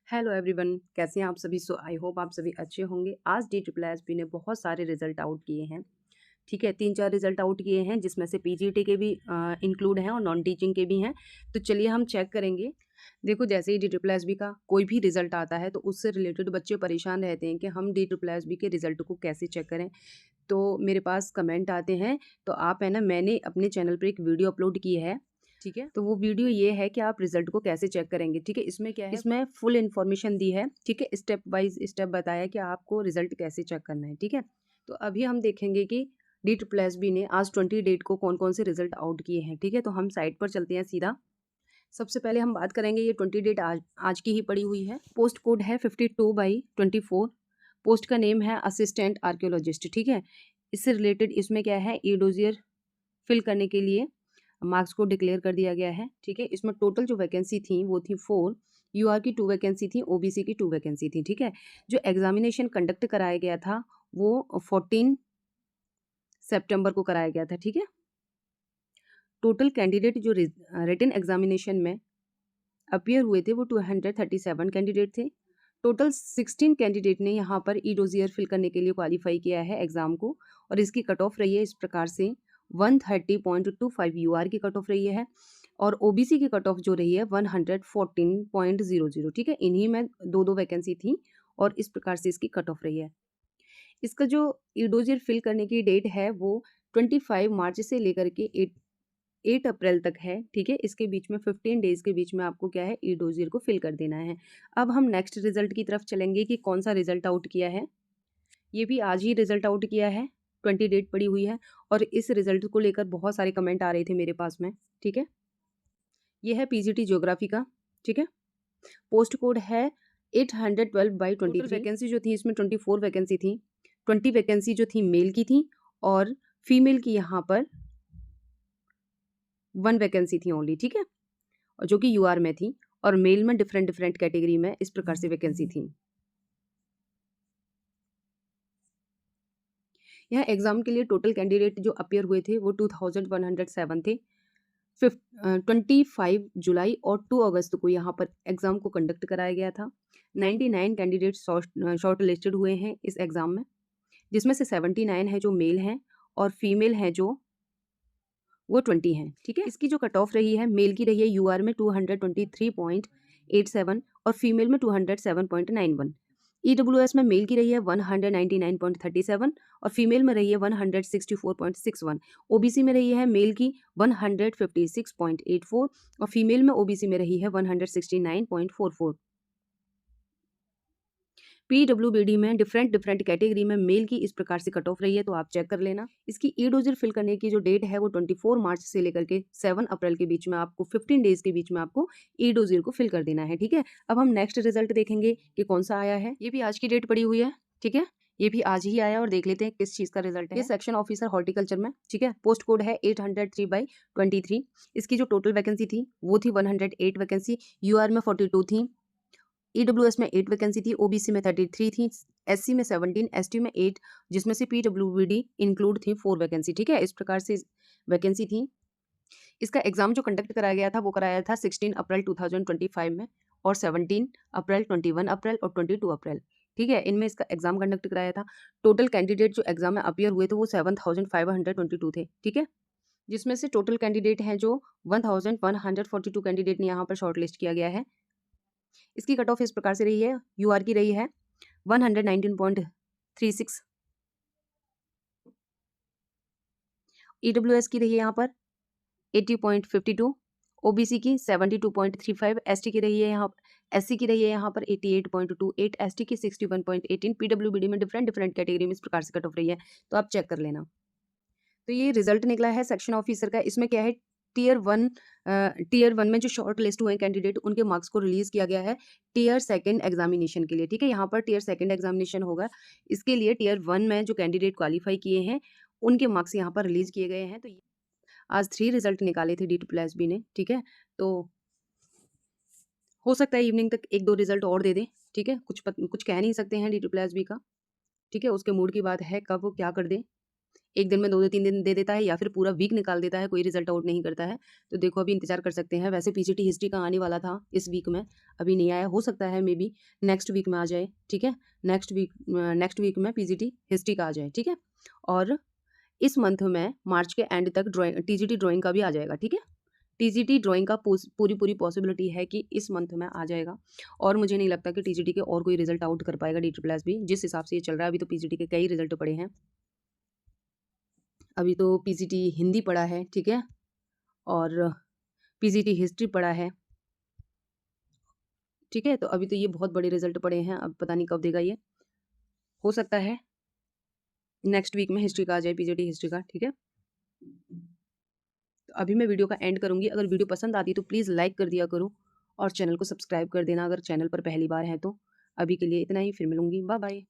Hello everyone, कैसे हैं आप सभी। आई होप आप सभी अच्छे होंगे। आज DSSB ने बहुत सारे रिजल्ट आउट किए हैं। ठीक है, 3-4 रिजल्ट आउट किए हैं जिसमें से पीजीटी के भी इंक्लूड हैं और नॉन टीचिंग के भी हैं। तो चलिए हम चेक करेंगे। देखो, जैसे ही DSSB का कोई भी रिजल्ट आता है तो उससे रिलेटेड बच्चे परेशान रहते हैं कि हम DSSB के रिजल्ट को कैसे चेक करें। तो मेरे पास कमेंट आते हैं, तो आप है ना, मैंने अपने चैनल पर एक वीडियो अपलोड की है। ठीक है, तो वो वीडियो ये है कि आप रिजल्ट को कैसे चेक करेंगे। ठीक है, इसमें क्या है, इसमें फुल इन्फॉर्मेशन दी है। ठीक है, स्टेप बाइज स्टेप बताया कि आपको रिजल्ट कैसे चेक करना है। ठीक है, तो अभी हम देखेंगे कि DSSB ने आज 20 डेट को कौन कौन से रिजल्ट आउट किए हैं। ठीक है, तो हम साइट पर चलते हैं सीधा। सबसे पहले हम बात करेंगे, ये 20 डेट आज की ही पड़ी हुई है। पोस्ट कोड है 52/24। पोस्ट का नेम है असिस्टेंट आर्कियोलॉजिस्ट। ठीक है, इससे रिलेटेड इसमें क्या है, ई डोजियर फिल करने के लिए मार्क्स को डिक्लेयर कर दिया गया है। ठीक है, इसमें टोटल जो वैकेंसी थी वो थी 4। यूआर की 2 वैकेंसी थी, ओबीसी की 2 वैकेंसी थी। ठीक है, जो एग्जामिनेशन कंडक्ट कराया गया था वो 14 सितंबर को कराया गया था। ठीक है, टोटल कैंडिडेट जो रिटन एग्जामिनेशन में अपीयर हुए थे वो 237 कैंडिडेट थे। टोटल 16 कैंडिडेट ने यहाँ पर ई डोजियर फिल करने के लिए क्वालिफाई किया है एग्जाम को, और इसकी कट ऑफ रही है इस प्रकार से 130.25 यूआर की कट ऑफ रही है, और ओबीसी की कट ऑफ जो रही है 114.00। ठीक है, इन्हीं में दो दो वैकेंसी थी और इस प्रकार से इसकी कट ऑफ रही है। इसका जो ई डोजियर फिल करने की डेट है वो 25 मार्च से लेकर के 8 अप्रैल तक है। ठीक है, इसके बीच में 15 डेज के बीच में आपको क्या है, ई डोजियर को फिल कर देना है। अब हम नेक्स्ट रिजल्ट की तरफ चलेंगे कि कौन सा रिजल्ट आउट किया है। ये भी आज ही रिजल्ट आउट किया है, 20 डेट पड़ी हुई है, और इस रिजल्ट को लेकर बहुत सारे कमेंट आ रहे थे मेरे पास में। ठीक है, ये है पीजीटी ज्योग्राफी का। ठीक है, पोस्ट कोड है 812/23। वैकेंसी जो थी इसमें 24 वैकेंसी थी। 20 वैकेंसी जो थी मेल की थी, और फीमेल की यहाँ पर 1 वैकेंसी थी ओनली। ठीक है, और जो कि यूआर में थी, और मेल में डिफरेंट डिफरेंट कैटेगरी में इस प्रकार से वैकेंसी थी। यहाँ एग्जाम के लिए टोटल कैंडिडेट जो अपियर हुए थे वो 2107 थे। 25 जुलाई और 2 अगस्त को यहाँ पर एग्जाम को कंडक्ट कराया गया था। 99 कैंडिडेट शॉर्ट लिस्टेड हुए हैं इस एग्जाम में, जिसमें से 79 है जो मेल हैं, और फीमेल हैं जो वो 20 हैं। ठीक है, इसकी जो कट ऑफ रही है, मेल की रही है यूआर में 223.87 और फीमेल में 207.91। ईडब्ल्यूएस में मेल की रही है 199.37 और फीमेल में रही है 164.61। ओबीसी में रही है मेल की 156.84 और फीमेल में ओबीसी में रही है 169.44। पीडब्ल्यूबीडी में डिफरेंट डिफरेंट कैटेगरी में मेल की इस प्रकार से कट ऑफ रही है, तो आप चेक कर लेना। इसकी ई डोजर फिल करने की जो डेट है वो 24 मार्च से लेकर के 7 अप्रैल के बीच में आपको 15 डेज के बीच में आपको ई डोजर को फिल कर देना है। ठीक है, अब हम नेक्स्ट रिजल्ट देखेंगे कि कौन सा आया है। ये भी आज की डेट पड़ी हुई है। ठीक है, ये भी आज ही आया और देख लेते हैं किस चीज का रिजल्ट है। ये सेक्शन ऑफिसर हॉर्टिकल्चर में। ठीक है, पोस्ट कोड है 803/23। इसकी जो टोटल वैकेंसी थी वो थी 108 वैकेंसी। यूआर में 42 थी, ईडब्ल्यूएस में 8 वैकेंसी थी, ओबीसी में 33 थी, एससी में 17, एसटी में 8, जिसमें से पीडब्ल्यूबीडी इंक्लूड थी 4 वैकेंसी। ठीक है, इस प्रकार से वैकेंसी थी। इसका एग्जाम जो कंडक्ट कराया गया था वो कराया था 16 अप्रैल 2025 में, और 17 अप्रैल, 21 अप्रैल और 22 अप्रैल। ठीक है, इनमें इसका एग्जाम कंडक्ट कराया था। टोटल कैंडिडेट जो एग्जाम में अपियर हुए थे वो 7522 थे। ठीक है, जिसमें से टोटल कैंडिडेट हैं जो 1142 कैंडिडेट ने यहाँ पर शॉर्ट लिस्ट किया गया है। इसकी कट ऑफ इस प्रकार से रही है, यूआर की रही है 119.36, ईडब्ल्यूएस की रही है यहाँ पर 80.52, ओबीसी की 72.35, एसटी की रही है यहाँ एससी की रही है यहाँ पर 88.28, एसटी की 61.18, पीडब्ल्यूबीडी में डिफरेंट डिफरेंट कैटेगरी में इस प्रकार से कट ऑफ रही है, तो आप चेक कर लेना। तो ये रिजल्ट निकला है सेक्शन ऑफिसर का। इसमें क्या है, टीयर 1 में जो शॉर्ट लिस्ट हुए कैंडिडेट उनके मार्क्स को रिलीज किया गया है टीयर 2 एग्जामिनेशन के लिए। ठीक है, यहाँ पर टीयर 2 एग्जामिनेशन होगा, इसके लिए टीयर 1 में जो कैंडिडेट क्वालिफाई किए हैं उनके मार्क्स यहाँ पर रिलीज किए गए हैं। तो आज 3 रिजल्ट निकाले थे DSSB ने। ठीक है, तो हो सकता है इवनिंग तक 1-2 रिजल्ट और दे दें। ठीक है, कुछ कह नहीं सकते हैं DSSB का। ठीक है, उसके मूड की बात है, कब वो क्या कर दें। 1 दिन में 2-2 3 दिन दे देता है या फिर पूरा वीक निकाल देता है, कोई रिजल्ट आउट नहीं करता है। तो देखो अभी इंतज़ार कर सकते हैं। वैसे पीजीटी हिस्ट्री का आने वाला था इस वीक में, अभी नहीं आया। हो सकता है मे बी नेक्स्ट वीक में आ जाए, ठीक है? नेक्स्ट वीक में पीजीटी हिस्ट्री का आ जाए, ठीक है? और इस मंथ में मार्च के एंड तक टीजीटी ड्राइंग का भी आ जाएगा, ठीक है? टीजीटी ड्राइंग का पूरी पॉसिबिलिटी है कि इस मंथ में आ जाएगा और मुझे नहीं लगता कि टीजीटी के और कोई रिजल्ट आउट कर पाएगा DSSS भी, जिस हिसाब से ये चल रहा है। अभी तो पीजीटी के कई रिजल्ट पड़े हैं। अभी तो पीजीटी हिंदी पड़ा है, ठीक है? और पीजीटी हिस्ट्री पड़ा है, ठीक है? तो अभी तो ये बहुत बड़े रिजल्ट पड़े हैं, अब पता नहीं कब देगा ये। हो सकता है नेक्स्ट वीक में हिस्ट्री का आ जाए, पीजीटी हिस्ट्री का, ठीक है? तो अभी मैं वीडियो का एंड करूँगी। अगर वीडियो पसंद आती है तो प्लीज़ लाइक कर दिया करो और चैनल को सब्सक्राइब कर देना अगर चैनल पर पहली बार हैं तो। अभी के लिए इतना ही, फिर मिलूँगी। Bye bye.